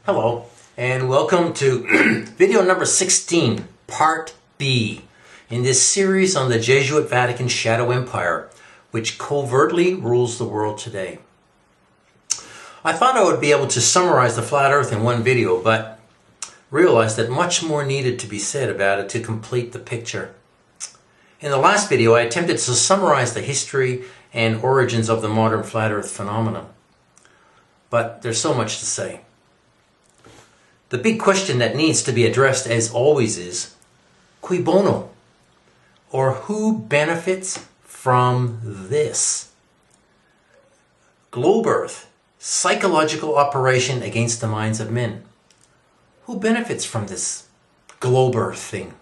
Hello, and welcome to video number 16, part B, in this series on the Jesuit Vatican shadow empire, which covertly rules the world today. I thought I would be able to summarize the flat earth in one video, but realized that much more needed to be said about it to complete the picture. In the last video, I attempted to summarize the history and origins of the modern flat earth phenomenon, but there's so much to say. The big question that needs to be addressed, as always, is cui bono, or who benefits from this? Globe Earth, psychological operation against the minds of men. Who benefits from this Globe Earth thing?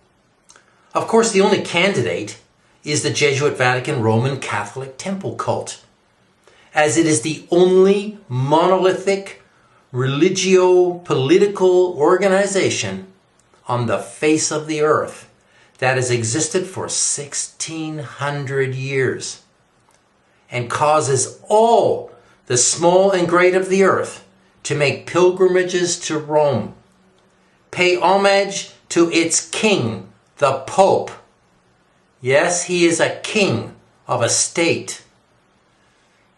Of course, the only candidate is the Jesuit Vatican Roman Catholic temple cult, as it is the only monolithic religio-political organization on the face of the earth that has existed for 1600 years and causes all the small and great of the earth to make pilgrimages to Rome, pay homage to its king, the Pope. Yes, he is a king of a state.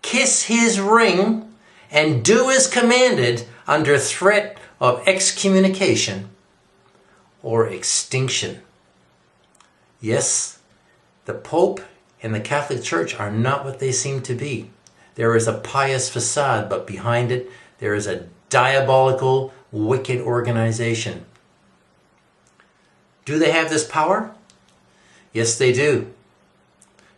Kiss his ring and do as commanded under threat of excommunication or extinction. Yes, the Pope and the Catholic Church are not what they seem to be. There is a pious facade, but behind it there is a diabolical, wicked organization. Do they have this power? Yes, they do.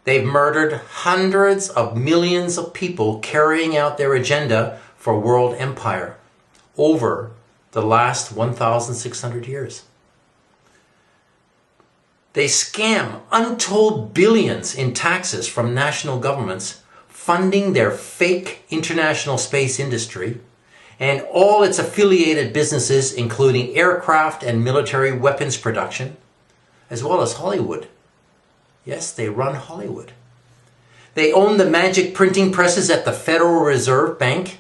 They've murdered hundreds of millions of people carrying out their agenda for world empire over the last 1,600 years. They scam untold billions in taxes from national governments, funding their fake international space industry and all its affiliated businesses, including aircraft and military weapons production, as well as Hollywood. Yes, they run Hollywood. They own the magic printing presses at the Federal Reserve Bank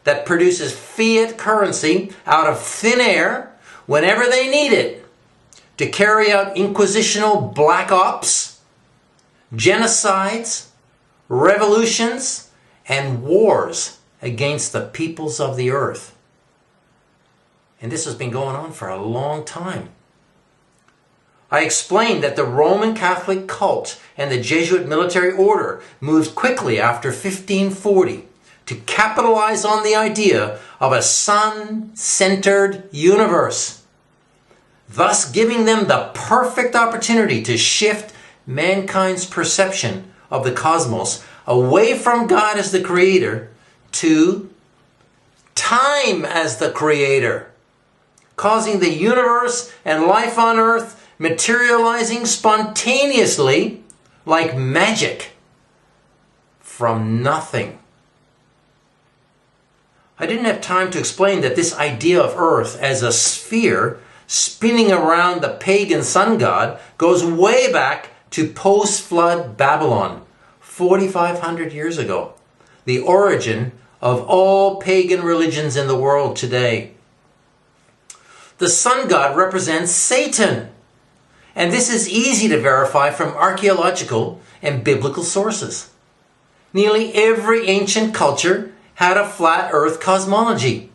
that produces fiat currency out of thin air whenever they need it to carry out inquisitional black ops, genocides, revolutions, and wars against the peoples of the earth. And this has been going on for a long time. I explained that the Roman Catholic cult and the Jesuit military order moved quickly after 1540 to capitalize on the idea of a sun-centered universe, thus giving them the perfect opportunity to shift mankind's perception of the cosmos away from God as the creator to time as the creator, causing the universe and life on earth materializing spontaneously like magic from nothing. I didn't have time to explain that this idea of Earth as a sphere spinning around the pagan sun god goes way back to post-flood Babylon, 4,500 years ago, the origin of all pagan religions in the world today. The sun god represents Satan, and this is easy to verify from archaeological and biblical sources. Nearly every ancient culture had a flat earth cosmology,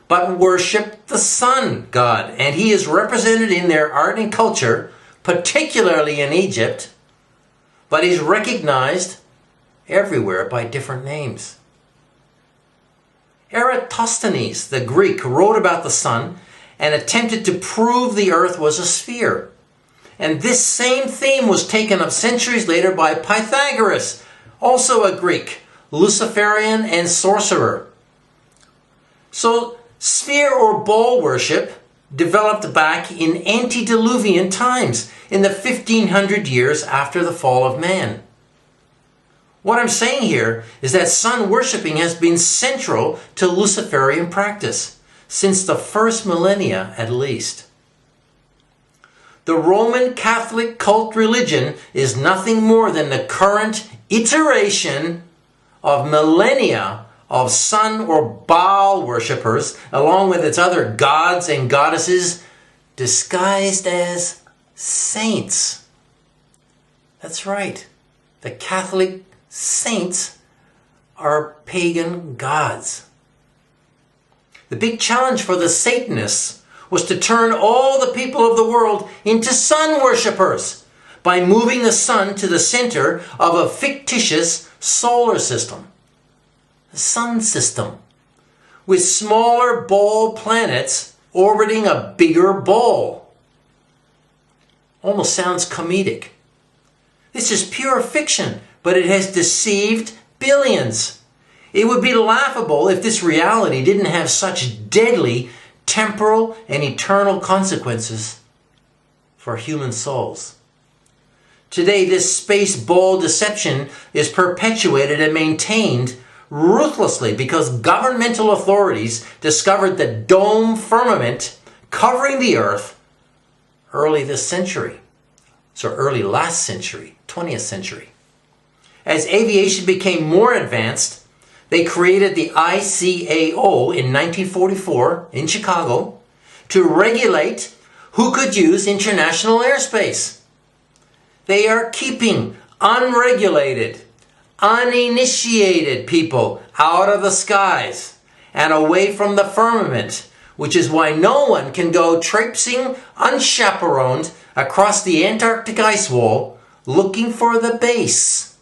but worshipped the sun god, and he is represented in their art and culture, particularly in Egypt, but he's recognized everywhere by different names. Eratosthenes, the Greek, wrote about the sun and attempted to prove the earth was a sphere. And this same theme was taken up centuries later by Pythagoras, also a Greek, Luciferian and sorcerer. So sphere or ball worship developed back in antediluvian times, in the 1500 years after the fall of man. What I'm saying here is that sun worshipping has been central to Luciferian practice since the first millennia at least. The Roman Catholic cult religion is nothing more than the current iteration of millennia of sun or Baal worshippers, along with its other gods and goddesses, disguised as saints. That's right. The Catholic saints are pagan gods. The big challenge for the Satanists was to turn all the people of the world into sun worshippers by moving the sun to the center of a fictitious solar system, a sun system, with smaller ball planets orbiting a bigger ball. Almost sounds comedic. This is pure fiction, but it has deceived billions. It would be laughable if this reality didn't have such deadly temporal and eternal consequences for human souls. Today, this space ball deception is perpetuated and maintained ruthlessly because governmental authorities discovered the dome firmament covering the Earth early this century. So early last century, 20th century. As aviation became more advanced, they created the ICAO in 1944 in Chicago to regulate who could use international airspace. They are keeping unregulated, uninitiated people out of the skies and away from the firmament, which is why no one can go traipsing unchaperoned across the Antarctic ice wall looking for the base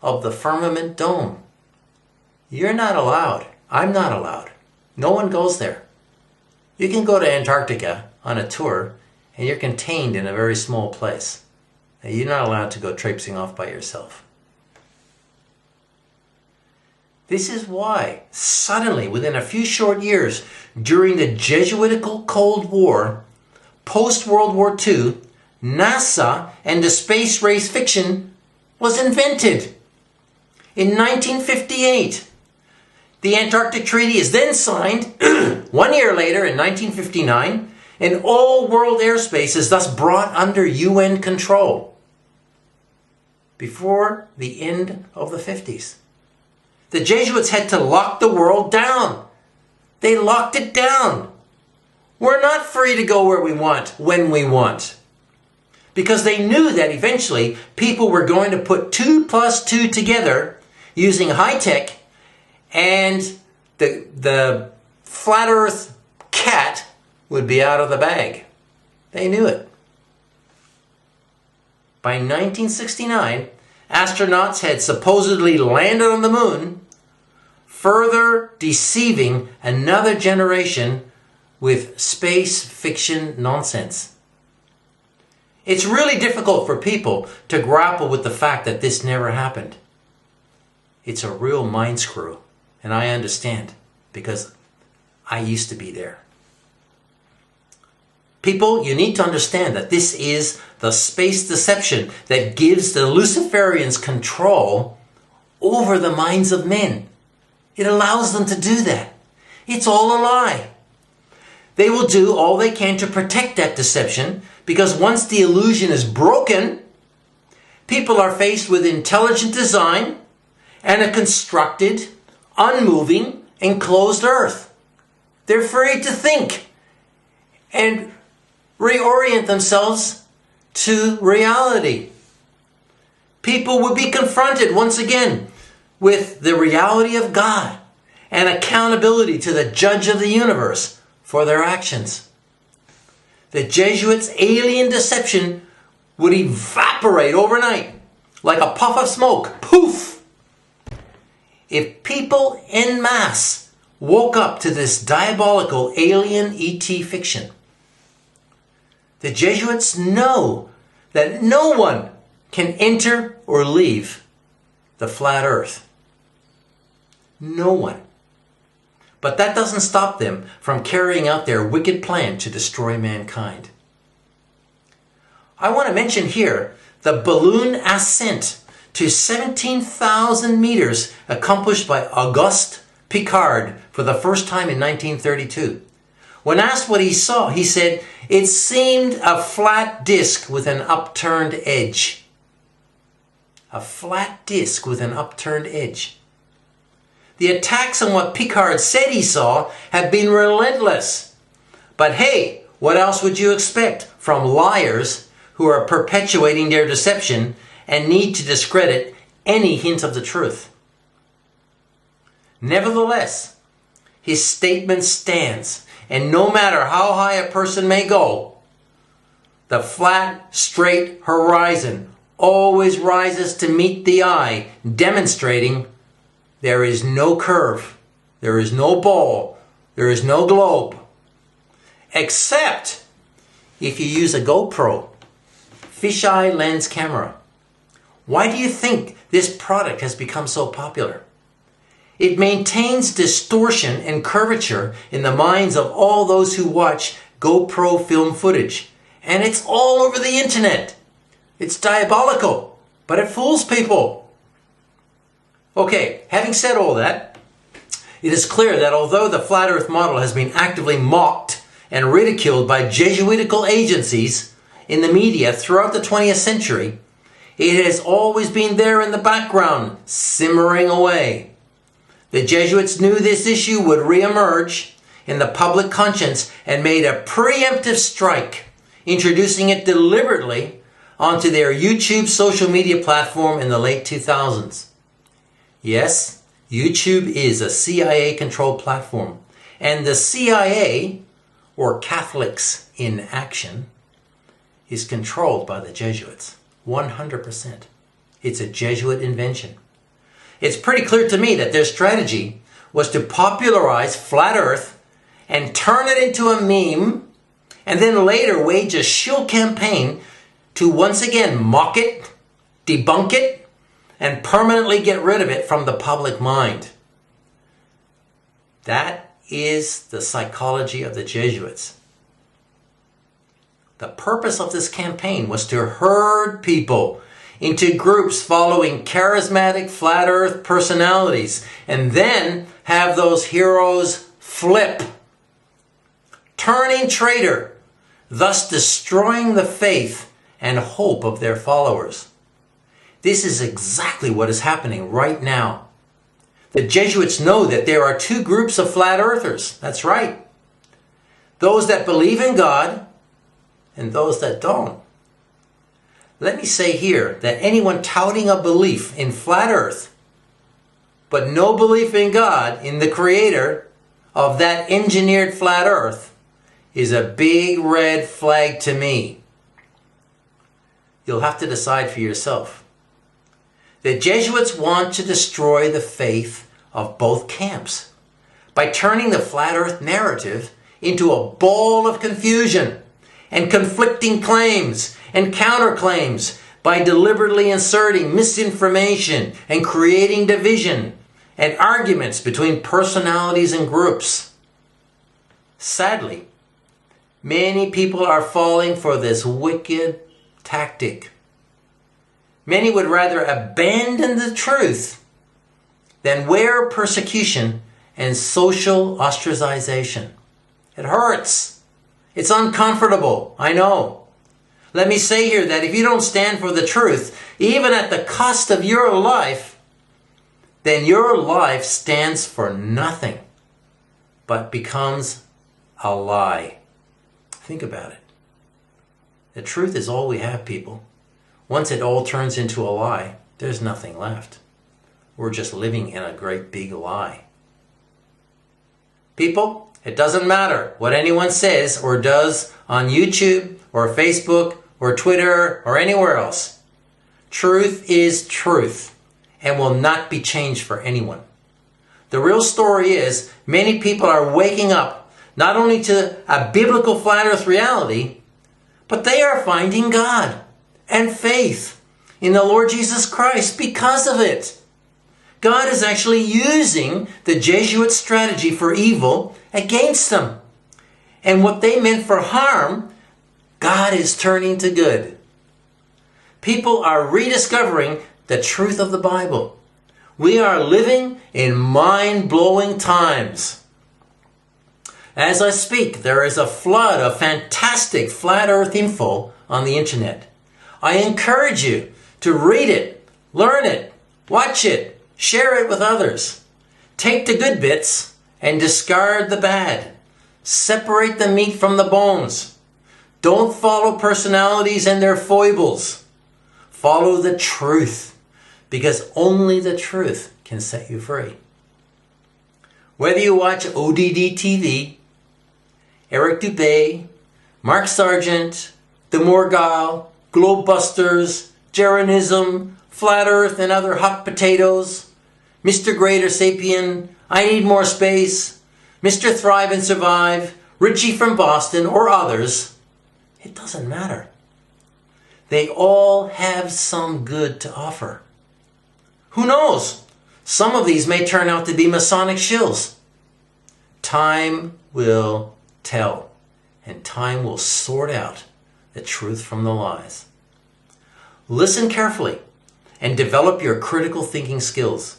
of the firmament dome. You're not allowed. I'm not allowed. No one goes there. You can go to Antarctica on a tour and you're contained in a very small place. Now, you're not allowed to go traipsing off by yourself. This is why, suddenly, within a few short years, during the Jesuitical Cold War, post-World War II, NASA and the space race fiction was invented. In 1958, the Antarctic Treaty is then signed. 1 year later, in 1959, and all world airspace is thus brought under UN control before the end of the 50s. The Jesuits had to lock the world down. They locked it down. We're not free to go where we want, when we want. Because they knew that eventually people were going to put 2 plus 2 together using high tech, and the flat earth cat would be out of the bag. They knew it. By 1969, astronauts had supposedly landed on the moon, further deceiving another generation with space fiction nonsense. It's really difficult for people to grapple with the fact that this never happened. It's a real mind screw, and I understand, because I used to be there. People, you need to understand that this is the space deception that gives the Luciferians control over the minds of men. It allows them to do that. It's all a lie. They will do all they can to protect that deception, because once the illusion is broken, people are faced with intelligent design and a constructed, unmoving, enclosed earth. They're free to think and reorient themselves to reality. People would be confronted once again with the reality of God and accountability to the judge of the universe for their actions. The Jesuits' alien deception would evaporate overnight like a puff of smoke. Poof! If people en masse woke up to this diabolical alien ET fiction, the Jesuits know that no one can enter or leave the flat earth. No one. But that doesn't stop them from carrying out their wicked plan to destroy mankind. I want to mention here the balloon ascent to 17,000 meters accomplished by Auguste Piccard for the first time in 1932. When asked what he saw, he said, "It seemed a flat disc with an upturned edge." A flat disc with an upturned edge. The attacks on what Picard said he saw have been relentless. But hey, what else would you expect from liars who are perpetuating their deception and need to discredit any hint of the truth? Nevertheless, his statement stands, and no matter how high a person may go, the flat, straight horizon always rises to meet the eye, demonstrating there is no curve, there is no ball, there is no globe, except if you use a GoPro, fisheye lens camera. Why do you think this product has become so popular? It maintains distortion and curvature in the minds of all those who watch GoPro film footage. And it's all over the internet. It's diabolical, but it fools people. Okay, having said all that, it is clear that although the flat earth model has been actively mocked and ridiculed by Jesuitical agencies in the media throughout the 20th century, it has always been there in the background, simmering away. The Jesuits knew this issue would re-emerge in the public conscience and made a preemptive strike, introducing it deliberately onto their YouTube social media platform in the late 2000s. Yes, YouTube is a CIA-controlled platform, and the CIA, or Catholics in Action, is controlled by the Jesuits, 100%. It's a Jesuit invention. It's pretty clear to me that their strategy was to popularize flat earth and turn it into a meme, and then later wage a shill campaign to once again mock it, debunk it, and permanently get rid of it from the public mind. That is the psychology of the Jesuits. The purpose of this campaign was to herd people into groups following charismatic flat earth personalities, and then have those heroes flip, turning traitor, thus destroying the faith and hope of their followers. This is exactly what is happening right now. The Jesuits know that there are two groups of flat earthers. That's right. Those that believe in God and those that don't. Let me say here that anyone touting a belief in flat earth, but no belief in God, in the creator of that engineered flat earth, is a big red flag to me. You'll have to decide for yourself. The Jesuits want to destroy the faith of both camps by turning the flat earth narrative into a ball of confusion and conflicting claims and counterclaims by deliberately inserting misinformation and creating division and arguments between personalities and groups. Sadly, many people are falling for this wicked tactic. Many would rather abandon the truth than wear persecution and social ostracization. It hurts. It's uncomfortable, I know. Let me say here that if you don't stand for the truth, even at the cost of your life, then your life stands for nothing, but becomes a lie. Think about it. The truth is all we have, people. Once it all turns into a lie, there's nothing left. We're just living in a great big lie. People, it doesn't matter what anyone says or does on YouTube or Facebook or Twitter or anywhere else. Truth is truth and will not be changed for anyone. The real story is many people are waking up not only to a biblical flat earth reality, but they are finding God and faith in the Lord Jesus Christ because of it. God is actually using the Jesuit strategy for evil against them. And what they meant for harm, God is turning to good. People are rediscovering the truth of the Bible. We are living in mind-blowing times. As I speak, there is a flood of fantastic flat earth info on the internet. I encourage you to read it, learn it, watch it, share it with others. Take the good bits and discard the bad. Separate the meat from the bones. Don't follow personalities and their foibles. Follow the truth, because only the truth can set you free. Whether you watch ODD TV, Eric Dubé, Mark Sargent, the Morgile, Globebusters, Jeranism, Flat Earth and Other Hot Potatoes, Mr. Greater Sapien, I Need More Space, Mr. Thrive and Survive, Richie from Boston, or others, it doesn't matter. They all have some good to offer. Who knows? Some of these may turn out to be Masonic shills. Time will tell, and time will sort out the truth from the lies. Listen carefully and develop your critical thinking skills.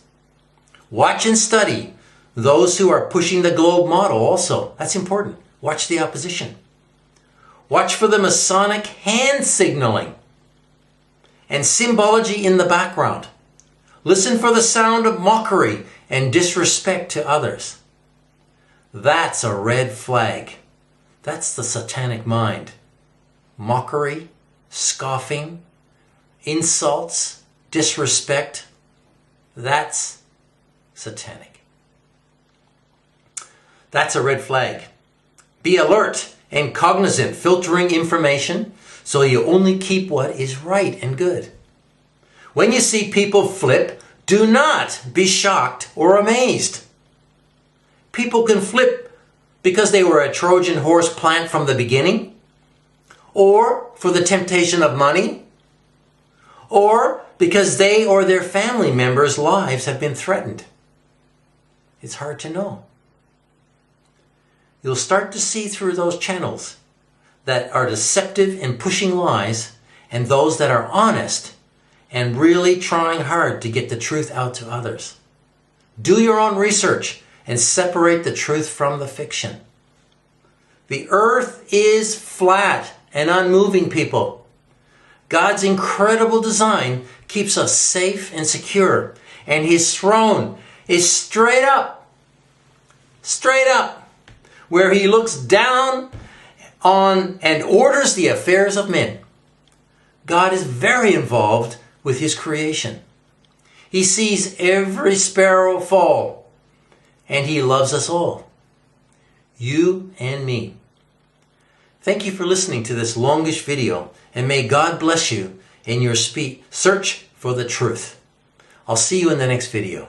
Watch and study those who are pushing the globe model also. That's important. Watch the opposition. Watch for the Masonic hand signaling and symbology in the background. Listen for the sound of mockery and disrespect to others. That's a red flag. That's the satanic mind. Mockery, scoffing, insults, disrespect. That's satanic. That's a red flag. Be alert and cognizant, filtering information so you only keep what is right and good. When you see people flip, do not be shocked or amazed. People can flip because they were a Trojan horse plant from the beginning, or for the temptation of money, or because they or their family members' lives have been threatened. It's hard to know. You'll start to see through those channels that are deceptive and pushing lies, and those that are honest and really trying hard to get the truth out to others. Do your own research and separate the truth from the fiction. The earth is flat and unmoving, people. God's incredible design keeps us safe and secure, and His throne is straight up, where He looks down on and orders the affairs of men. God is very involved with His creation. He sees every sparrow fall, and He loves us all, you and me. Thank you for listening to this longish video, and may God bless you in your search for the truth. I'll see you in the next video.